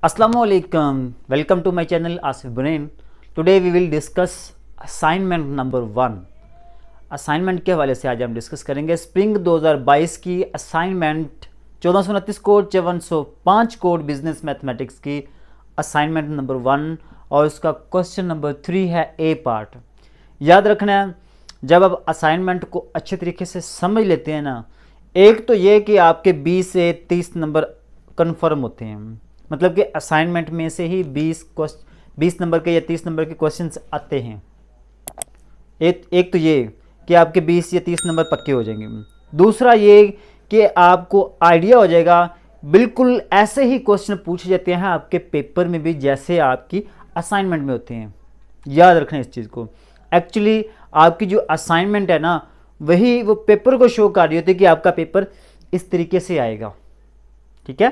Assalamualaikum. Welcome to my channel Asif Brain. Today we will discuss assignment number 1. Assignment के हवाले से आज हम डिस्कस करेंगे स्प्रिंग 2022 की assignment 1429 code 5405 code business mathematics की असाइनमेंट नंबर 1 और इसका क्वेश्चन नंबर 3 है ए पार्ट। याद रखना है, जब आप असाइनमेंट को अच्छे तरीके से समझ लेते हैं ना, एक तो ये कि आपके 20 से 30 नंबर कन्फर्म होते हैं, मतलब कि असाइनमेंट में से ही 20 नंबर के या 30 नंबर के क्वेश्चंस आते हैं। एक तो ये कि आपके 20 या 30 नंबर पक्के हो जाएंगे। दूसरा ये कि आपको आइडिया हो जाएगा, बिल्कुल ऐसे ही क्वेश्चन पूछे जाते हैं आपके पेपर में भी जैसे आपकी असाइनमेंट में होते हैं। याद रखना इस चीज़ को। एक्चुअली आपकी जो असाइनमेंट है ना, वही वो पेपर को शो कर रही होती है कि आपका पेपर इस तरीके से आएगा। ठीक है,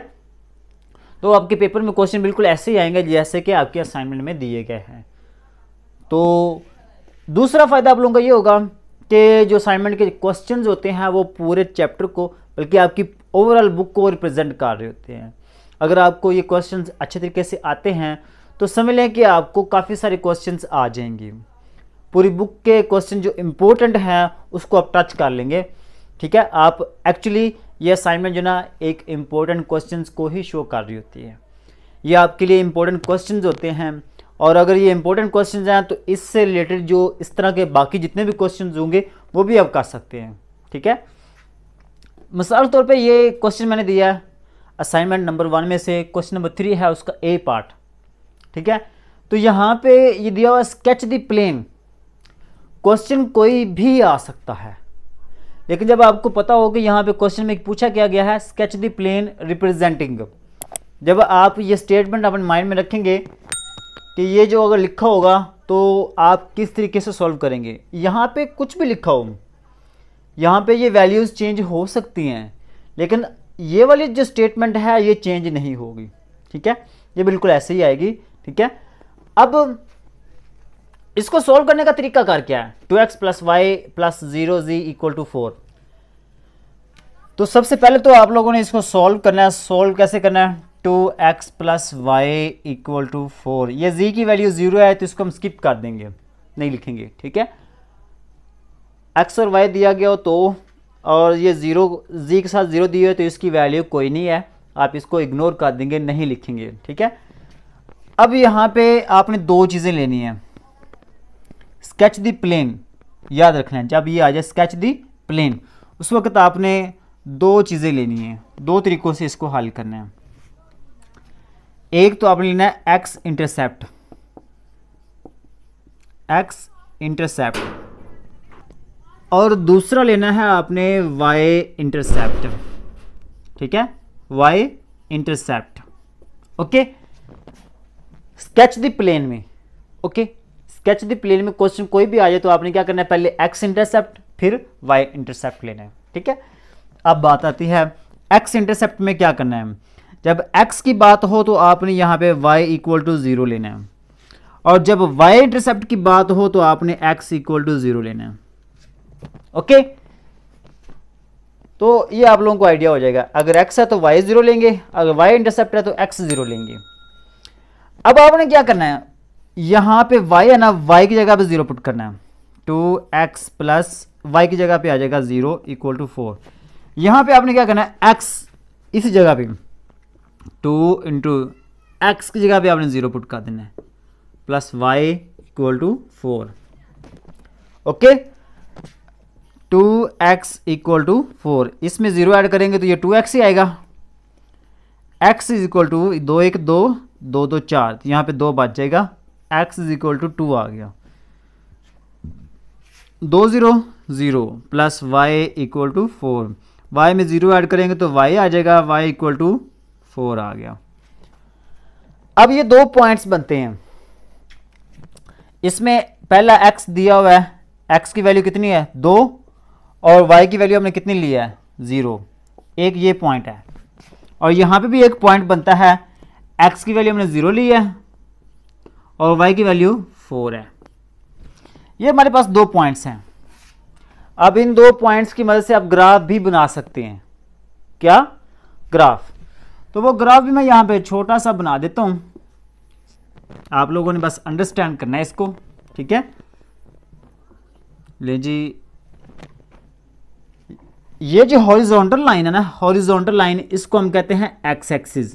तो आपके पेपर में क्वेश्चन बिल्कुल ऐसे ही आएंगे जैसे कि आपके असाइनमेंट में दिए गए हैं। तो दूसरा फ़ायदा आप लोगों का ये होगा कि जो असाइनमेंट के क्वेश्चंस होते हैं वो पूरे चैप्टर को, बल्कि आपकी ओवरऑल बुक को रिप्रेजेंट कर रहे होते हैं। अगर आपको ये क्वेश्चंस अच्छे तरीके से आते हैं तो समझ लें कि आपको काफ़ी सारे क्वेश्चंस आ जाएंगे। पूरी बुक के क्वेश्चन जो इम्पोर्टेंट हैं उसको आप टच कर लेंगे। ठीक है, आप एक्चुअली ये असाइनमेंट जो ना एक इम्पोर्टेंट क्वेश्चंस को ही शो कर रही होती है। ये आपके लिए इम्पोर्टेंट क्वेश्चंस होते हैं, और अगर ये इंपॉर्टेंट क्वेश्चंस हैं तो इससे रिलेटेड जो इस तरह के बाकी जितने भी क्वेश्चंस होंगे वो भी आप कर सकते हैं। ठीक है, मिसाल तौर पे ये क्वेश्चन मैंने दिया है असाइनमेंट नंबर 1 में से, क्वेश्चन नंबर 3 है उसका ए पार्ट। ठीक है, तो यहाँ पे ये दिया हुआ स्केच द प्लेन। क्वेश्चन कोई भी आ सकता है, लेकिन जब आपको पता हो कि यहाँ पे क्वेश्चन में पूछा क्या गया है स्केच द प्लेन रिप्रेजेंटिंग, जब आप ये स्टेटमेंट अपने माइंड में रखेंगे कि ये जो अगर लिखा होगा तो आप किस तरीके से सॉल्व करेंगे। यहाँ पे कुछ भी लिखा हो, यहाँ पे ये वैल्यूज़ चेंज हो सकती हैं, लेकिन ये वाली जो स्टेटमेंट है ये चेंज नहीं होगी। ठीक है, ये बिल्कुल ऐसे ही आएगी। ठीक है, अब इसको सॉल्व करने का तरीका कार क्या है? 2x + y + 0z = 4। तो सबसे पहले तो आप लोगों ने इसको सॉल्व करना है। सॉल्व कैसे करना है? 2x + y = 4। ये z की वैल्यू 0 है तो इसको हम स्किप कर देंगे, नहीं लिखेंगे। ठीक है, x और y दिया गया हो तो, और ये 0 z के साथ 0 दिए हुए तो इसकी वैल्यू कोई नहीं है, आप इसको इग्नोर कर देंगे, नहीं लिखेंगे। ठीक है, अब यहाँ पे आपने दो चीज़ें लेनी है। स्केच द प्लेन, याद रखना है, जब ये आ जाए स्केच द प्लेन उस वक्त आपने दो चीज़ें लेनी है। दो तरीक़ों से इसको हल करना है। एक तो आपने लेना है एक्स इंटरसेप्ट, और दूसरा लेना है आपने वाई इंटरसेप्ट। ठीक है, Y intercept. Okay, sketch the plane में, ओके, स्केच द प्लेन में क्वेश्चन कोई भी आ जाए तो आपने क्या करना है, पहले एक्स इंटरसेप्ट फिर वाई इंटरसेप्ट लेना है। ठीक है, अब बात आती है एक्स इंटरसेप्ट में क्या करना है। जब x की बात हो तो आपने यहाँ पे y = 0 लेना है, और जब y इंटरसेप्ट की बात हो तो आपने x = 0 लेना है। ओके, तो ये आप लोगों को आइडिया हो जाएगा। अगर x है तो y 0 लेंगे, अगर y इंटरसेप्ट है तो x 0 लेंगे। अब आपने क्या करना है, यहाँ पे y है ना, y की जगह पे 0 पुट करना है। 2x + y की जगह पे आ जाएगा 0 = 4। यहाँ पे आपने क्या करना है, x इसी जगह पे 2 × x की जगह पे आपने 0 पुट कर देना है, प्लस y = 4। ओके, 2x = 4, इसमें 0 ऐड करेंगे तो ये 2x ही आएगा। x = 2 1 2 2 2 4, तो यहाँ पे 2 बच जाएगा, x = 2 आ गया। 2 0 0 प्लस y = 4, y में 0 ऐड करेंगे तो y आ जाएगा, y = 4 आ गया। अब ये दो पॉइंट्स बनते हैं। इसमें पहला x दिया हुआ है, x की वैल्यू कितनी है 2, और y की वैल्यू हमने कितनी ली है 0। एक ये पॉइंट है, और यहाँ पे भी एक पॉइंट बनता है, x की वैल्यू हमने 0 ली है और y की वैल्यू 4 है। ये हमारे पास दो पॉइंट्स हैं। अब इन दो पॉइंट्स की मदद से आप ग्राफ भी बना सकते हैं। क्या? ग्राफ। तो वो ग्राफ भी मैं यहाँ पे छोटा सा बना देता हूँ, आप लोगों ने बस अंडरस्टैंड करना है इसको, ठीक है। ले जी, ये जो हॉरिजॉन्टल लाइन है ना, हॉरिजॉन्टल लाइन, इसको हम कहते हैं एक्स एक्सिस।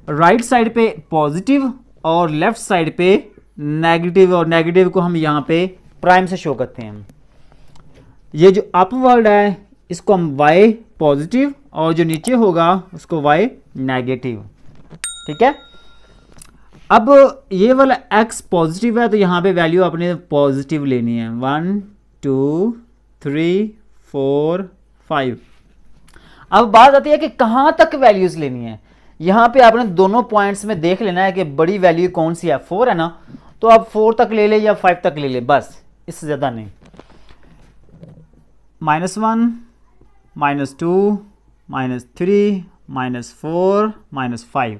राइट साइड पे पॉजिटिव और लेफ्ट साइड पे नेगेटिव, और नेगेटिव को हम यहाँ पे प्राइम से शो करते हैं। ये जो अपवर्ड है इसको हम y पॉजिटिव, और जो नीचे होगा उसको y नेगेटिव, ठीक है। अब ये वाला x पॉजिटिव है तो यहाँ पे वैल्यू अपने पॉजिटिव लेनी है, 1 2 3 4 5। अब बात आती है कि कहाँ तक वैल्यूज लेनी है। यहाँ पे आपने दोनों पॉइंट्स में देख लेना है कि बड़ी वैल्यू कौन सी है, 4 है ना, तो आप 4 तक ले ले या 5 तक ले ले, बस, इससे ज़्यादा नहीं। -1 -2 -3 -4 -5,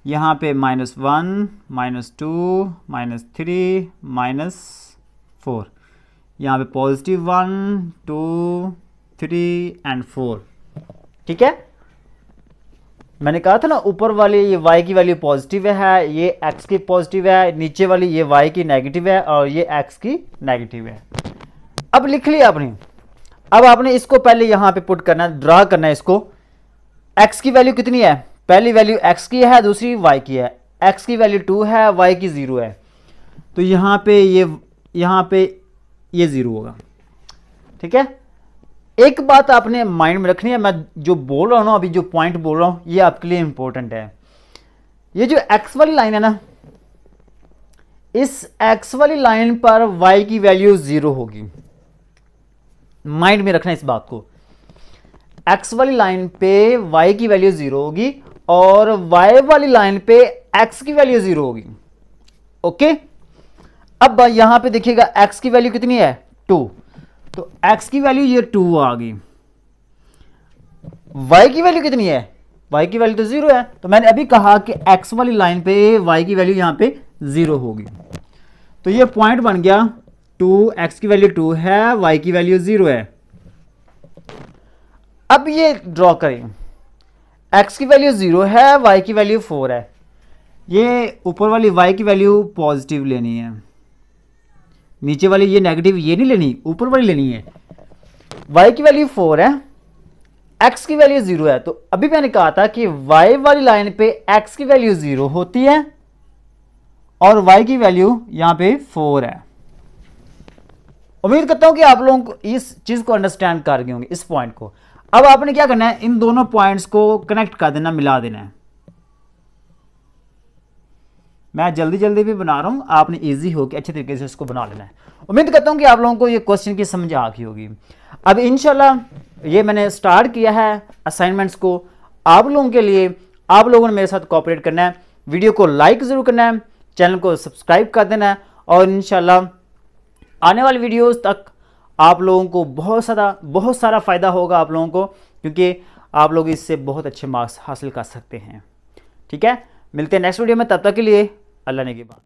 यहाँ पे -1 -2 -3 -4, यहाँ पे पॉजिटिव 1 2 3 एंड 4, ठीक है। मैंने कहा था ना ऊपर वाली ये y की वैल्यू पॉजिटिव है, ये x की पॉजिटिव है, नीचे वाली ये y की नेगेटिव है, और ये x की नेगेटिव है। अब लिख लिया आपने। अब आपने इसको पहले यहाँ पे पुट करना है, ड्रा करना है इसको। x की वैल्यू कितनी है, पहली वैल्यू x की है, दूसरी y की है। x की वैल्यू 2 है, y की 0 है, तो यहाँ पे ये 0 होगा, ठीक है। एक बात आपने माइंड में रखनी है, मैं जो बोल रहा हूँ ना, अभी जो पॉइंट बोल रहा हूँ ये आपके लिए इंपॉर्टेंट है। ये जो x वाली लाइन है ना, इस x वाली लाइन पर y की वैल्यू 0 होगी, माइंड में रखना इस बात को। x वाली लाइन पे y की वैल्यू 0 होगी और y वाली लाइन पे x की वैल्यू 0 होगी, ओके। अब यहां पे देखिएगा x की वैल्यू कितनी है, 2, तो x की वैल्यू ये 2 आ गई। y की वैल्यू कितनी है, y की वैल्यू तो 0 है, तो मैंने अभी कहा कि x वाली लाइन पे y की वैल्यू यहां पे 0 होगी, तो ये पॉइंट बन गया 2, x की वैल्यू 2 है, y की वैल्यू 0 है। अब ये ड्रॉ करें, x की वैल्यू 0 है, y की वैल्यू 4 है, ये ऊपर वाली y की वैल्यू पॉजिटिव लेनी है, नीचे वाली ये नेगेटिव ये नहीं लेनी, ऊपर वाली लेनी है। y की वैल्यू 4 है, x की वैल्यू 0 है, तो अभी मैंने कहा था कि y वाली लाइन पे x की वैल्यू 0 होती है और y की वैल्यू यहां पे 4 है। उम्मीद करता हूं कि आप लोगों को इस चीज को अंडरस्टैंड कर गए होंगे, इस पॉइंट को। अब आपने क्या करना है, इन दोनों पॉइंट्स को कनेक्ट कर देना, मिला देना है। मैं जल्दी जल्दी भी बना रहा हूं, आपने इजी हो के अच्छे तरीके से इसको बना लेना है। उम्मीद करता हूं कि आप लोगों को ये क्वेश्चन की समझ आ गई होगी। अब इंशाल्लाह ये मैंने स्टार्ट किया है असाइनमेंट्स को आप लोगों के लिए, आप लोगों ने मेरे साथ कोऑपरेट करना है, वीडियो को लाइक जरूर करना है, चैनल को सब्सक्राइब कर देना है, और इंशाल्लाह आने वाली वीडियोस तक आप लोगों को बहुत सारा फ़ायदा होगा आप लोगों को, क्योंकि आप लोग इससे बहुत अच्छे मार्क्स हासिल कर सकते हैं, ठीक है। मिलते हैं नेक्स्ट वीडियो में, तब तक के लिए अल्लाह ने की बात।